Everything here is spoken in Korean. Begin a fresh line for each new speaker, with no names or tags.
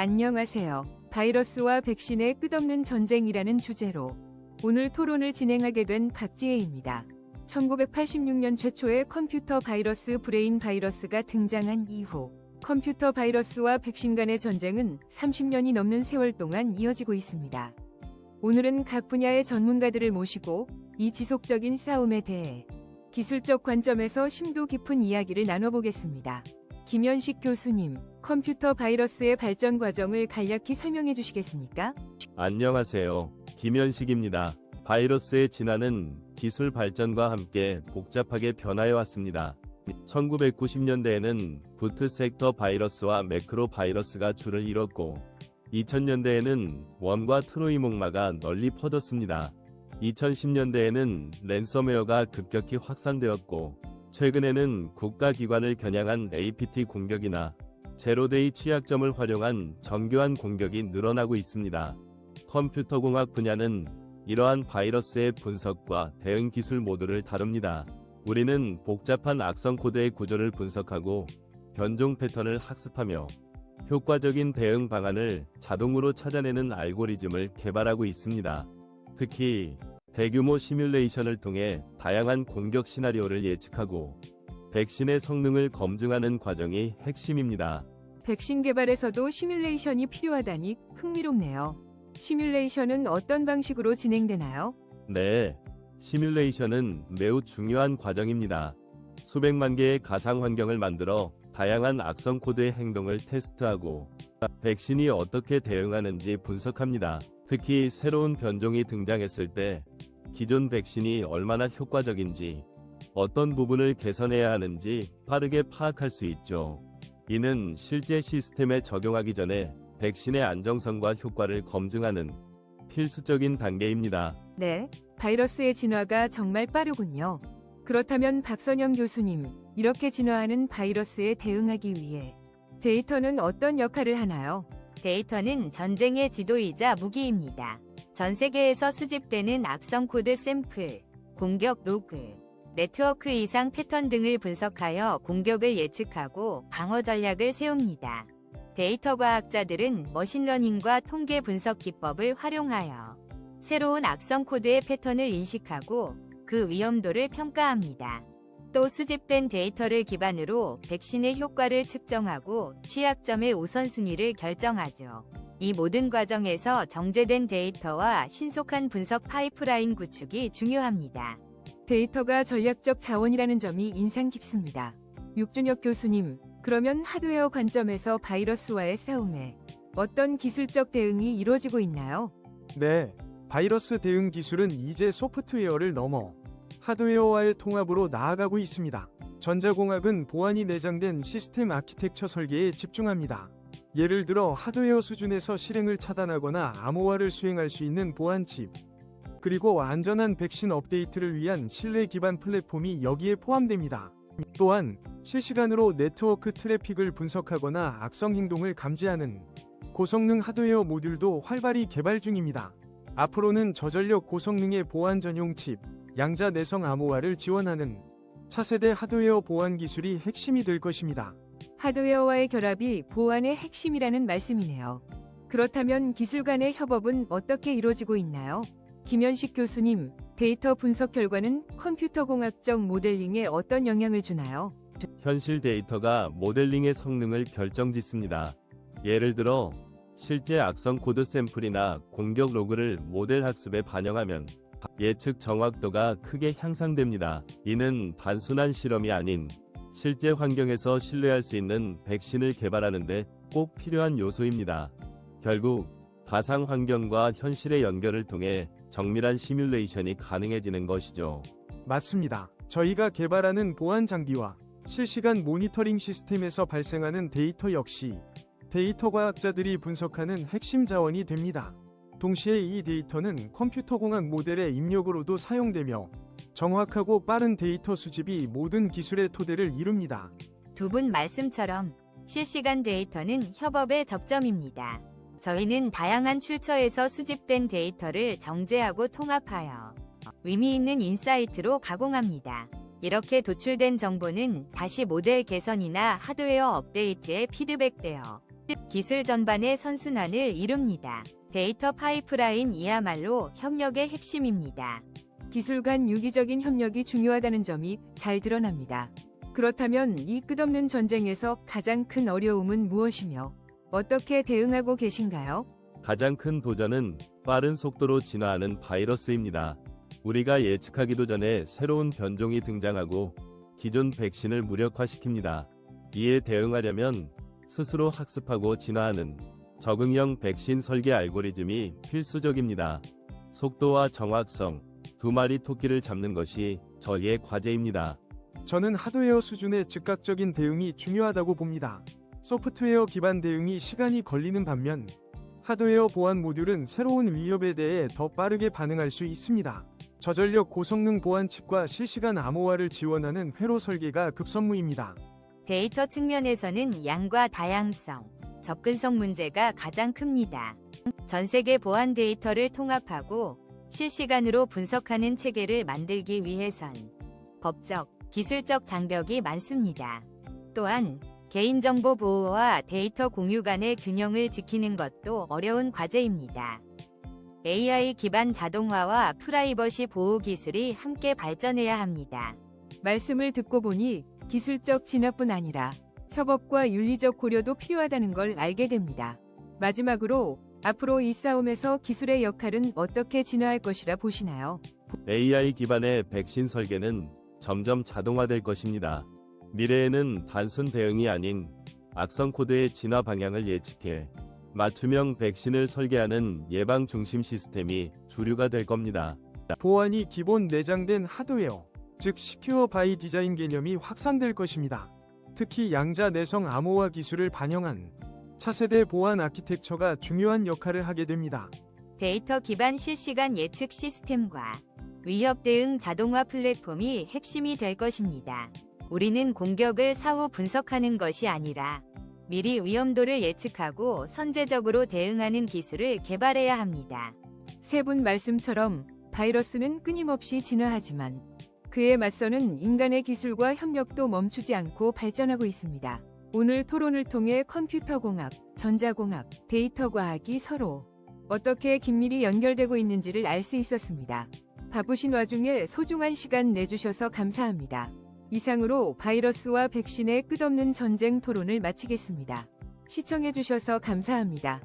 안녕하세요. 바이러스와 백신의 끝없는 전쟁이라는 주제로 오늘 토론을 진행하게 된 박지혜입니다. 1986년 최초의 컴퓨터 바이러스 브레인 바이러스가 등장한 이후 컴퓨터 바이러스와 백신 간의 전쟁은 30년이 넘는 세월 동안 이어지고 있습니다. 오늘은 각 분야의 전문가들을 모시고 이 지속적인 싸움에 대해 기술적 관점에서 심도 깊은 이야기를 나눠보겠습니다. 김현식 교수님, 컴퓨터 바이러스의 발전 과정을 간략히 설명해 주시겠습니까?
안녕하세요. 김현식입니다. 바이러스의 진화는 기술 발전과 함께 복잡하게 변화해 왔습니다. 1990년대에는 부트 섹터 바이러스와 매크로 바이러스가 줄을 이뤘고 2000년대에는 웜과 트로이 목마가 널리 퍼졌습니다. 2010년대에는 랜섬웨어가 급격히 확산되었고 최근에는 국가기관을 겨냥한 APT 공격이나 제로데이 취약점을 활용한 정교한 공격이 늘어나고 있습니다. 컴퓨터공학 분야는 이러한 바이러스의 분석과 대응 기술 모두를 다룹니다. 우리는 복잡한 악성 코드의 구조를 분석하고 변종 패턴을 학습하며 효과적인 대응 방안을 자동으로 찾아내는 알고리즘을 개발하고 있습니다. 특히 대규모 시뮬레이션을 통해 다양한 공격 시나리오를 예측하고 백신의 성능을 검증하는 과정이 핵심입니다.
백신 개발에서도 시뮬레이션이 필요하다니 흥미롭네요. 시뮬레이션은 어떤 방식으로 진행되나요?
네, 시뮬레이션은 매우 중요한 과정입니다. 수백만 개의 가상 환경을 만들어 다양한 악성 코드의 행동을 테스트하고 백신이 어떻게 대응하는지 분석합니다. 특히 새로운 변종이 등장했을 때 기존 백신이 얼마나 효과적인지, 어떤 부분을 개선해야 하는지 빠르게 파악할 수 있죠. 이는 실제 시스템에 적용하기 전에 백신의 안정성과 효과를 검증하는 필수적인 단계입니다.
네, 바이러스의 진화가 정말 빠르군요. 그렇다면 박선영 교수님, 이렇게 진화하는 바이러스에 대응하기 위해 데이터는 어떤 역할을 하나요?
데이터는 전쟁의 지도이자 무기입니다. 전 세계에서 수집되는 악성 코드 샘플, 공격 로그, 네트워크 이상 패턴 등을 분석하여 공격을 예측하고 방어 전략을 세웁니다. 데이터 과학자들은 머신러닝과 통계 분석 기법을 활용하여 새로운 악성 코드의 패턴을 인식하고 그 위험도를 평가합니다. 또 수집된 데이터를 기반으로 백신의 효과를 측정하고 취약점의 우선순위를 결정하죠. 이 모든 과정에서 정제된 데이터와 신속한 분석 파이프라인 구축이 중요합니다.
데이터가 전략적 자원이라는 점이 인상 깊습니다. 육준혁 교수님, 그러면 하드웨어 관점에서 바이러스와의 싸움에 어떤 기술적 대응이 이루어지고 있나요?
네, 바이러스 대응 기술은 이제 소프트웨어를 넘어 하드웨어와의 통합으로 나아가고 있습니다. 전자공학은 보안이 내장된 시스템 아키텍처 설계에 집중합니다. 예를 들어 하드웨어 수준에서 실행을 차단하거나 암호화를 수행할 수 있는 보안 칩, 그리고 안전한 백신 업데이트를 위한 신뢰 기반 플랫폼이 여기에 포함됩니다. 또한 실시간으로 네트워크 트래픽을 분석하거나 악성 행동을 감지하는 고성능 하드웨어 모듈도 활발히 개발 중입니다. 앞으로는 저전력 고성능의 보안 전용 칩, 양자 내성 암호화를 지원하는 차세대 하드웨어 보안 기술이 핵심이 될 것입니다.
하드웨어와의 결합이 보안의 핵심이라는 말씀이네요. 그렇다면 기술 간의 협업은 어떻게 이루어지고 있나요? 김현식 교수님, 데이터 분석 결과는 컴퓨터 공학적 모델링에 어떤 영향을 주나요?
현실 데이터가 모델링의 성능을 결정짓습니다. 예를 들어 실제 악성 코드 샘플이나 공격 로그를 모델 학습에 반영하면 예측 정확도가 크게 향상됩니다. 이는 단순한 실험이 아닌 실제 환경에서 신뢰할 수 있는 백신을 개발하는 데 꼭 필요한 요소입니다. 결국 가상 환경과 현실의 연결을 통해 정밀한 시뮬레이션이 가능해지는 것이죠.
맞습니다. 저희가 개발하는 보안 장비와 실시간 모니터링 시스템에서 발생하는 데이터 역시 데이터 과학자들이 분석하는 핵심 자원이 됩니다. 동시에 이 데이터는 컴퓨터 공학 모델의 입력으로도 사용되며 정확하고 빠른 데이터 수집이 모든 기술의 토대를 이룹니다.
두 분 말씀처럼 실시간 데이터는 협업의 접점입니다. 저희는 다양한 출처에서 수집된 데이터를 정제하고 통합하여 의미 있는 인사이트로 가공합니다. 이렇게 도출된 정보는 다시 모델 개선이나 하드웨어 업데이트에 피드백되어 기술 전반의 선순환을 이룹니다. 데이터 파이프라인이야말로 협력의 핵심입니다.
기술 간 유기적인 협력이 중요하다는 점이 잘 드러납니다. 그렇다면 이 끝없는 전쟁에서 가장 큰 어려움은 무엇이며 어떻게 대응하고 계신가요?
가장 큰 도전은 빠른 속도로 진화하는 바이러스입니다. 우리가 예측하기도 전에 새로운 변종이 등장하고 기존 백신을 무력화시킵니다. 이에 대응하려면 스스로 학습하고 진화하는 적응형 백신 설계 알고리즘이 필수적입니다. 속도와 정확성, 두 마리 토끼를 잡는 것이 저희의 과제입니다.
저는 하드웨어 수준의 즉각적인 대응이 중요하다고 봅니다. 소프트웨어 기반 대응이 시간이 걸리는 반면 하드웨어 보안 모듈은 새로운 위협에 대해 더 빠르게 반응할 수 있습니다. 저전력 고성능 보안 칩과 실시간 암호화를 지원하는 회로 설계가 급선무입니다.
데이터 측면에서는 양과 다양성, 접근성 문제가 가장 큽니다. 전 세계 보안 데이터를 통합하고 실시간으로 분석하는 체계를 만들기 위해선 법적, 기술적 장벽이 많습니다. 또한 개인정보 보호와 데이터 공유 간의 균형을 지키는 것도 어려운 과제입니다. AI 기반 자동화와 프라이버시 보호 기술이 함께 발전해야 합니다.
말씀을 듣고 보니 기술적 진화뿐 아니라 협업과 윤리적 고려도 필요하다는 걸 알게 됩니다. 마지막으로 앞으로 이 싸움에서 기술의 역할은 어떻게 진화할 것이라 보시나요?
AI 기반의 백신 설계는 점점 자동화될 것입니다. 미래에는 단순 대응이 아닌 악성 코드의 진화 방향을 예측해 맞춤형 백신을 설계하는 예방 중심 시스템이 주류가 될 겁니다.
보안이 기본 내장된 하드웨어, 즉 시큐어 바이 디자인 개념이 확산될 것입니다. 특히 양자 내성 암호화 기술을 반영한 차세대 보안 아키텍처가 중요한 역할을 하게 됩니다.
데이터 기반 실시간 예측 시스템과 위협 대응 자동화 플랫폼이 핵심이 될 것입니다. 우리는 공격을 사후 분석하는 것이 아니라 미리 위험도를 예측하고 선제적으로 대응하는 기술을 개발해야 합니다.
세 분 말씀처럼 바이러스는 끊임없이 진화하지만 그에 맞서는 인간의 기술과 협력도 멈추지 않고 발전하고 있습니다. 오늘 토론을 통해 컴퓨터 공학, 전자공학, 데이터 과학이 서로 어떻게 긴밀히 연결되고 있는지를 알 수 있었습니다. 바쁘신 와중에 소중한 시간 내주셔서 감사합니다. 이상으로 바이러스와 백신의 끝없는 전쟁 토론을 마치겠습니다. 시청해주셔서 감사합니다.